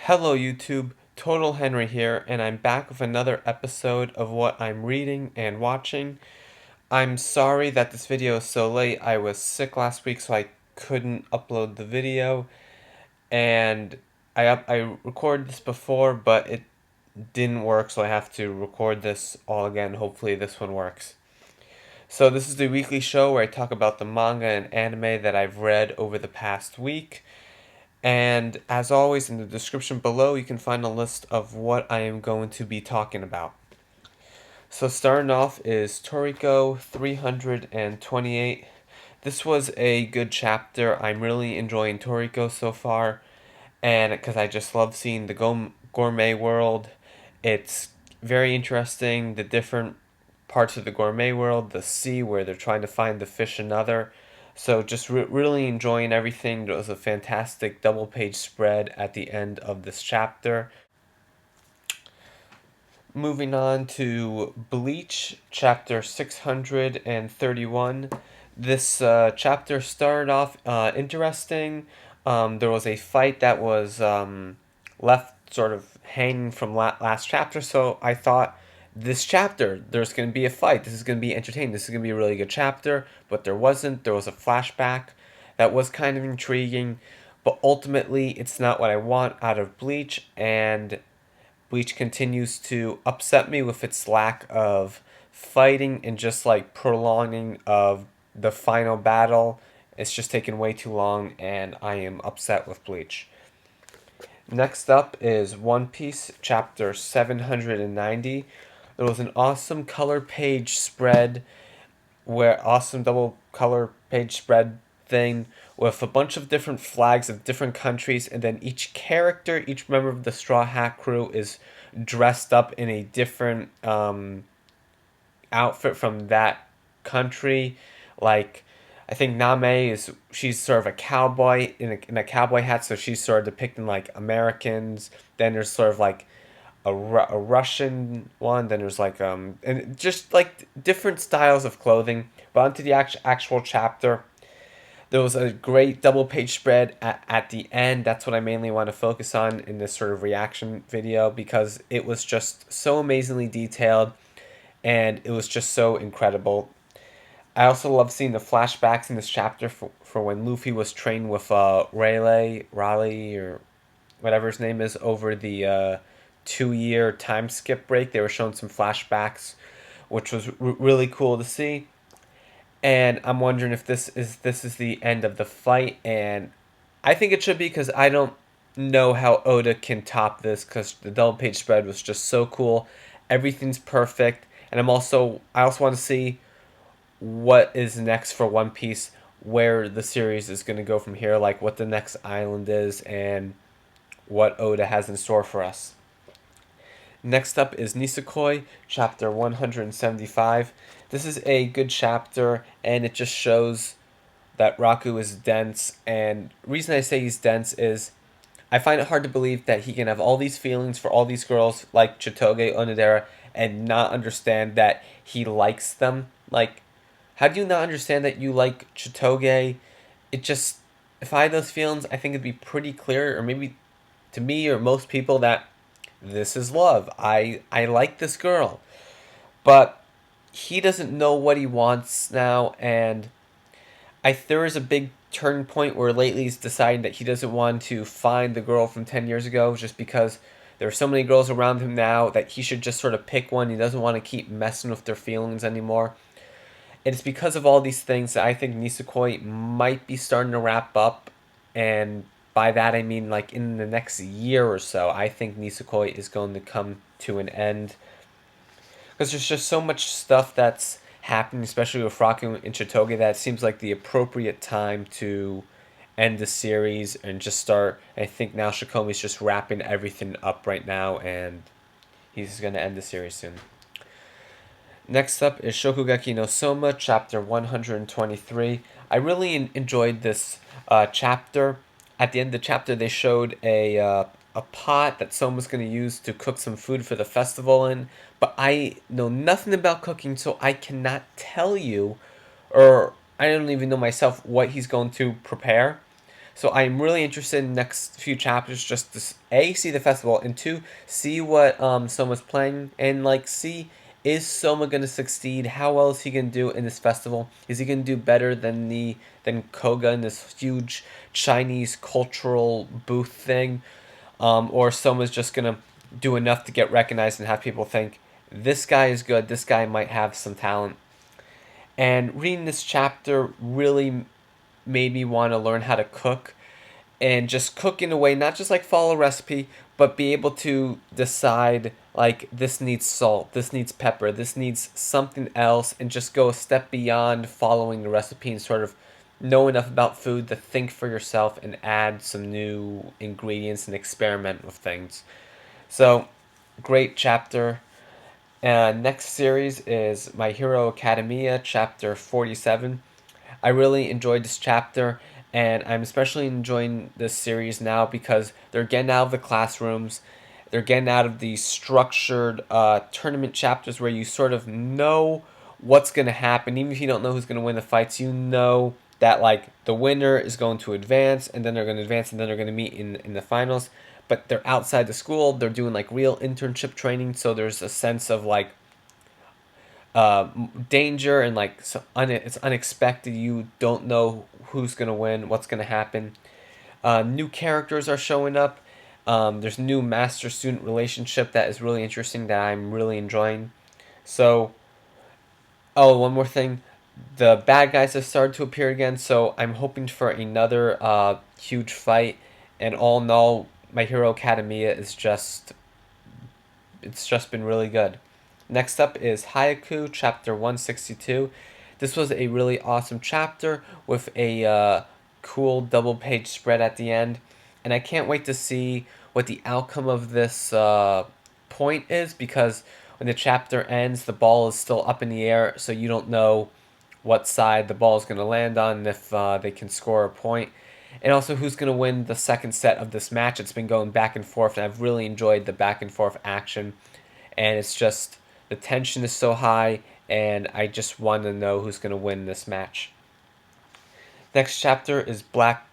Hello YouTube, Totalhenry here, and I'm back with another episode of what I'm reading and watching. I'm sorry that this video is so late. I was sick last week, so I couldn't upload the video, and I recorded this before, but it didn't work, so I have to record this all again. Hopefully this one works. So this is the weekly show where I talk about the manga and anime that I've read over the past week. And as always, in the description below, you can find a list of what I am going to be talking about. So starting off is Toriko 328. This was a good chapter. I'm really enjoying Toriko so far, and because I just love seeing the gourmet world. It's very interesting, the different parts of the gourmet world, the sea where they're trying to find the fish another. So just really enjoying everything. There was a fantastic double page spread at the end of this chapter. Moving on to Bleach, chapter 631. This chapter started off interesting. There was a fight that was left sort of hanging from last chapter, so I thought this chapter, there's going to be a fight. This is going to be entertaining. This is going to be a really good chapter, but there wasn't. There was a flashback that was kind of intriguing, but ultimately, it's not what I want out of Bleach, and Bleach continues to upset me with its lack of fighting and just like prolonging of the final battle. It's just taking way too long, and I am upset with Bleach. Next up is One Piece, chapter 790. It was an awesome color page spread, where awesome double color page spread thing with a bunch of different flags of different countries, and then each character, each member of the Straw Hat crew is dressed up in a different outfit from that country. Like, I think she's sort of a cowboy in a cowboy hat, so she's sort of depicting like Americans. Then there's sort of like a Russian one. Then there's like and just like different styles of clothing. But onto the actual chapter. There was a great double page spread at the end. That's what I mainly want to focus on in this sort of reaction video because it was just so amazingly detailed and it was just so incredible. I also love seeing the flashbacks in this chapter for when Luffy was trained with Raleigh, or whatever his name is, over the 2 year time skip break. They were showing some flashbacks, which was really cool to see. And I'm wondering if this is the end of the fight, and I think it should be because I don't know how Oda can top this because the double page spread was just so cool. Everything's perfect, and I also want to see what is next for One Piece, where the series is going to go from here, like what the next island is, and what Oda has in store for us. Next up is Nisekoi, chapter 175. This is a good chapter, and it just shows that Raku is dense. And the reason I say he's dense is I find it hard to believe that he can have all these feelings for all these girls like Chitoge Onodera and not understand that he likes them. Like, how do you not understand that you like Chitoge? It just, if I had those feelings, I think it'd be pretty clear, or maybe to me or most people, that this is love. I like this girl. But he doesn't know what he wants now, and there is a big turning point where lately he's deciding that he doesn't want to find the girl from 10 years ago just because there are so many girls around him now that he should just sort of pick one. He doesn't want to keep messing with their feelings anymore. It's because of all these things that I think Nisekoi might be starting to wrap up, and by that I mean like in the next year or so, I think Nisekoi is going to come to an end. Because there's just so much stuff that's happening, especially with Raku and Chitoge, that it seems like the appropriate time to end the series and just start. I think now Shikomi's just wrapping everything up right now, and he's going to end the series soon. Next up is Shokugeki no Soma, chapter 123. I really enjoyed this chapter. At the end of the chapter, they showed a pot that Soma's going to use to cook some food for the festival in. But I know nothing about cooking, so I cannot tell you, or I don't even know myself, what he's going to prepare. So I'm really interested in the next few chapters just to A, see the festival, and 2, see what Soma's playing, and like see, is Soma gonna succeed? How well is he gonna do in this festival? Is he gonna do better than Koga in this huge Chinese cultural booth thing? Or Soma's just gonna do enough to get recognized and have people think this guy is good, this guy might have some talent. And reading this chapter really made me want to learn how to cook and just cook in a way, not just like follow a recipe, but be able to decide like this needs salt, this needs pepper, this needs something else, and just go a step beyond following the recipe and sort of know enough about food to think for yourself and add some new ingredients and experiment with things. So, great chapter. Next series is My Hero Academia, chapter 47. I really enjoyed this chapter, and I'm especially enjoying this series now because they're getting out of the classrooms. They're getting out of the structured tournament chapters where you sort of know what's going to happen. Even if you don't know who's going to win the fights, you know that like the winner is going to advance, and then they're going to advance, and then they're going to meet in the finals. But they're outside the school. They're doing like real internship training, so there's a sense of like danger and like it's unexpected. You don't know who's gonna win, what's gonna happen. New characters are showing up. There's new master student relationship that is really interesting that I'm really enjoying. So, oh, one more thing, the bad guys have started to appear again. So I'm hoping for another huge fight. And all in all, My Hero Academia is just it's just been really good. Next up is Haikyuu, chapter 162. This was a really awesome chapter with a cool double page spread at the end. And I can't wait to see what the outcome of this point is because when the chapter ends, the ball is still up in the air, so you don't know what side the ball is going to land on and if they can score a point. And also who's going to win the second set of this match. It's been going back and forth, and I've really enjoyed the back and forth action. And it's just, the tension is so high, and I just want to know who's going to win this match. Next chapter is Black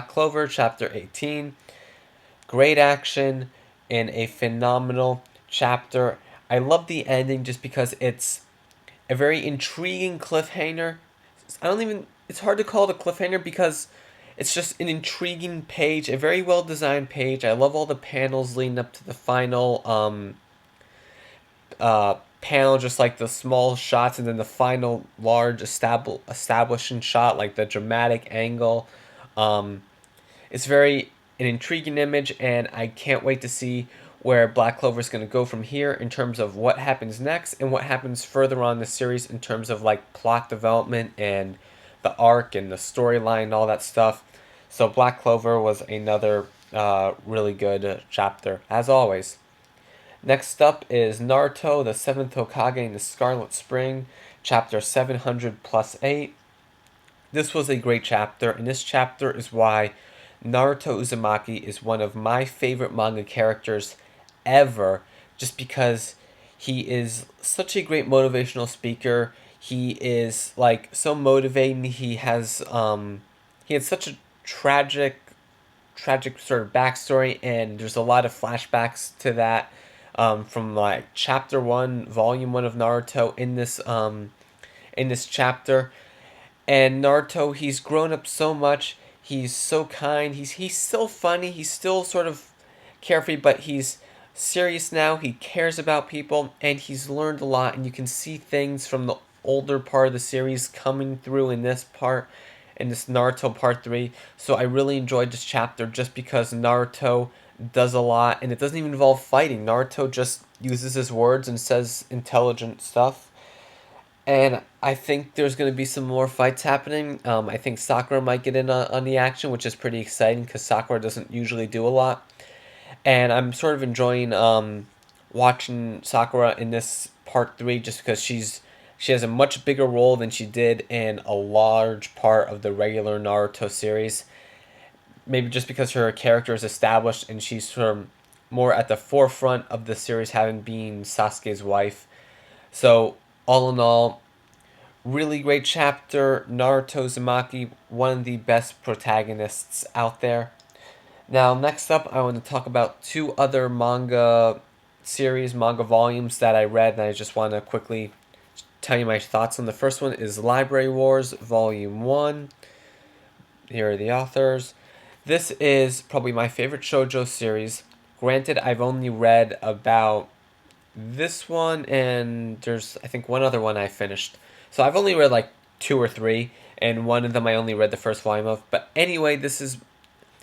Clover, chapter 18. Great action and a phenomenal chapter. I love the ending just because it's a very intriguing cliffhanger. It's hard to call it a cliffhanger because it's just an intriguing page, a very well designed page. I love all the panels leading up to the final panel, just like the small shots, and then the final large establishing shot, like the dramatic angle. It's very an intriguing image, and I can't wait to see where Black Clover is going to go from here in terms of what happens next and what happens further on in the series in terms of like plot development and the arc and the storyline and all that stuff. So Black Clover was another really good chapter, as always. Next up is Naruto, the 7th Hokage in the Scarlet Spring, chapter 700 plus 8. This was a great chapter, and this chapter is why Naruto Uzumaki is one of my favorite manga characters ever, just because he is such a great motivational speaker. He is like so motivating. He had such a tragic sort of backstory, and there's a lot of flashbacks to that from like chapter 1, volume 1 of Naruto in this chapter. And Naruto, he's grown up so much. He's so kind. He's still funny. He's still sort of carefree, but he's serious now. He cares about people, and he's learned a lot. And you can see things from the older part of the series coming through in this part, in this Naruto Part 3. So I really enjoyed this chapter just because Naruto does a lot, and it doesn't even involve fighting. Naruto just uses his words and says intelligent stuff. And I think there's going to be some more fights happening. I think Sakura might get in on the action, which is pretty exciting because Sakura doesn't usually do a lot. And I'm sort of enjoying watching Sakura in this part 3 just because she has a much bigger role than she did in a large part of the regular Naruto series. Maybe just because her character is established and she's sort of more at the forefront of the series, having been Sasuke's wife. So all in all, Really great chapter. Naruto Uzumaki, one of the best protagonists out there. Now, next up, I want to talk about two other manga series, manga volumes that I read, and I just want to quickly tell you my thoughts on. The first one is Library Wars, Volume 1. Here are the authors. This is probably my favorite shoujo series. Granted, I've only read about this one, and there's, I think, one other one I finished. So I've only read like two or three, and one of them I only read the first volume of. But anyway, this is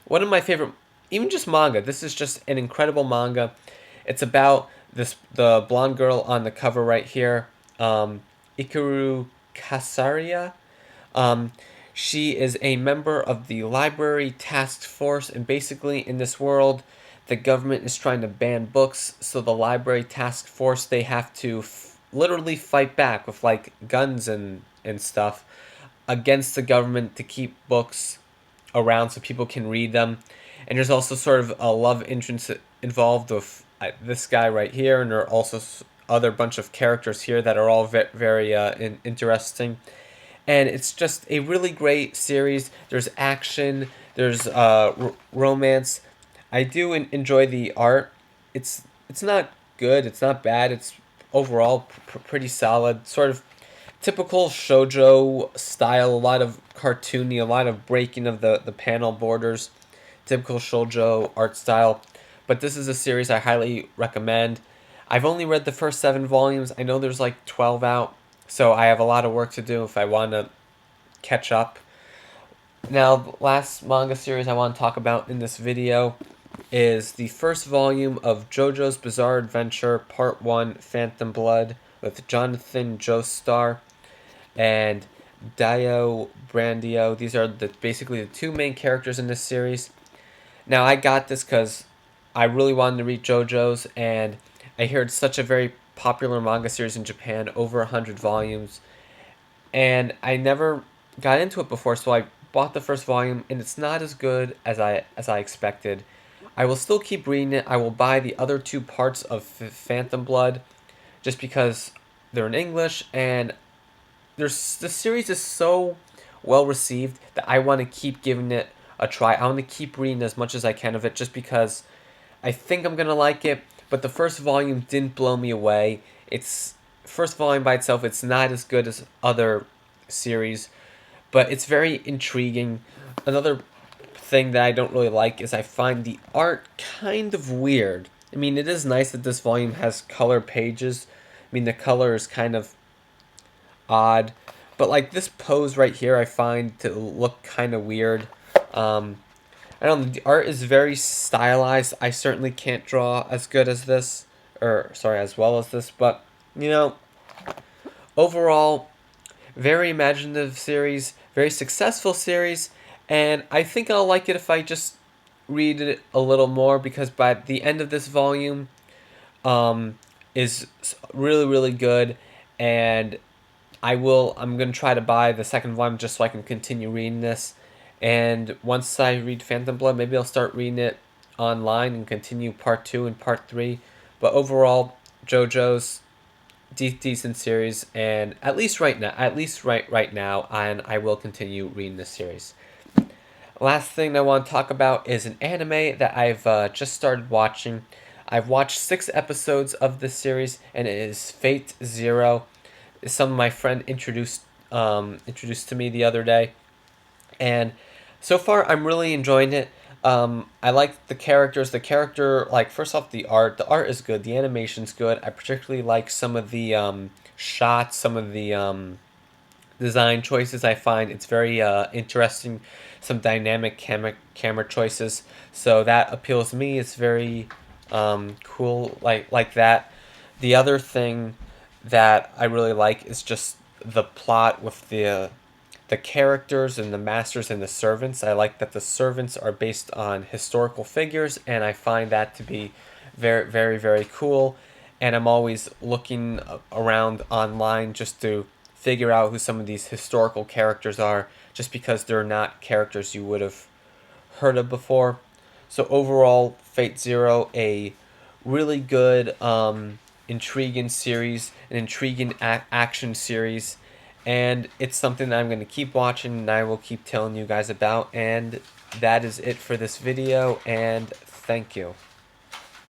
one of my favorite, even just manga. This is just an incredible manga. It's about the blonde girl on the cover right here, Ikaru Kasaria. Um, she is a member of the library task force, and basically in this world, the government is trying to ban books. So the library task force, they have to literally fight back with like guns and stuff against the government to keep books around so people can read them. And there's also sort of a love interest involved with this guy right here, and there are also other bunch of characters here that are all very interesting. And it's just a really great series. There's action, there's romance. I do enjoy the art. It's not good, it's not bad. It's overall pretty solid. Sort of typical shojo style, a lot of cartoony, a lot of breaking of the panel borders, typical shojo art style. But this is a series I highly recommend. I've only read the first 7 volumes. I know there's like 12 out, so I have a lot of work to do if I want to catch up. Now, the last manga series I want to talk about in this video is the first volume of Jojos Bizarre Adventure Part 1 Phantom Blood with Jonathan Joestar and Dio Brandio. These are basically the two main characters in this series. Now, I got this because I really wanted to read JoJo's, and I hear it's such a very popular manga series in Japan, over 100 volumes, and I never got into it before, so I bought the first volume, and it's not as good as I expected. I will still keep reading it. I will buy the other two parts of Phantom Blood, just because they're in English, and the series is so well received that I want to keep giving it a try. I want to keep reading as much as I can of it, just because I think I'm gonna like it. But the first volume didn't blow me away. It's first volume by itself. It's not as good as other series, but it's very intriguing. Another thing that I don't really like is I find the art kind of weird. I mean, it is nice that this volume has color pages. I mean, the color is kind of odd, but like this pose right here, I find to look kind of weird. I don't know, the art is very stylized. I certainly can't draw as good as this, or sorry, as well as this, but you know, overall, very imaginative series, very successful series, and I think I'll like it if I just read it a little more, because by the end of this volume, is really good, and I'm gonna try to buy the second volume just so I can continue reading this. And once I read Phantom Blood, maybe I'll start reading it online and continue part 2 and part 3. But overall, JoJo's decent series, and at least right now, and I will continue reading this series. Last thing I want to talk about is an anime that I've just started watching. I've watched 6 episodes of this series, and it is Fate Zero. Some of my friend introduced to me the other day, and so far I'm really enjoying it. I like the characters. The character, like, first off, the art. The art is good. The animation's good. I particularly like some of the shots, some of the design choices. I find it's very interesting. Some dynamic camera choices. So that appeals to me. It's very cool, like that. The other thing that I really like is just the plot with the characters and the masters and the servants. I like that the servants are based on historical figures, and I find that to be very cool. And I'm always looking around online just to figure out who some of these historical characters are, just because they're not characters you would have heard of before. So overall, Fate Zero, a really good, intriguing series, an intriguing action series, and it's something that I'm going to keep watching and I will keep telling you guys about. And that is it for this video, and thank you.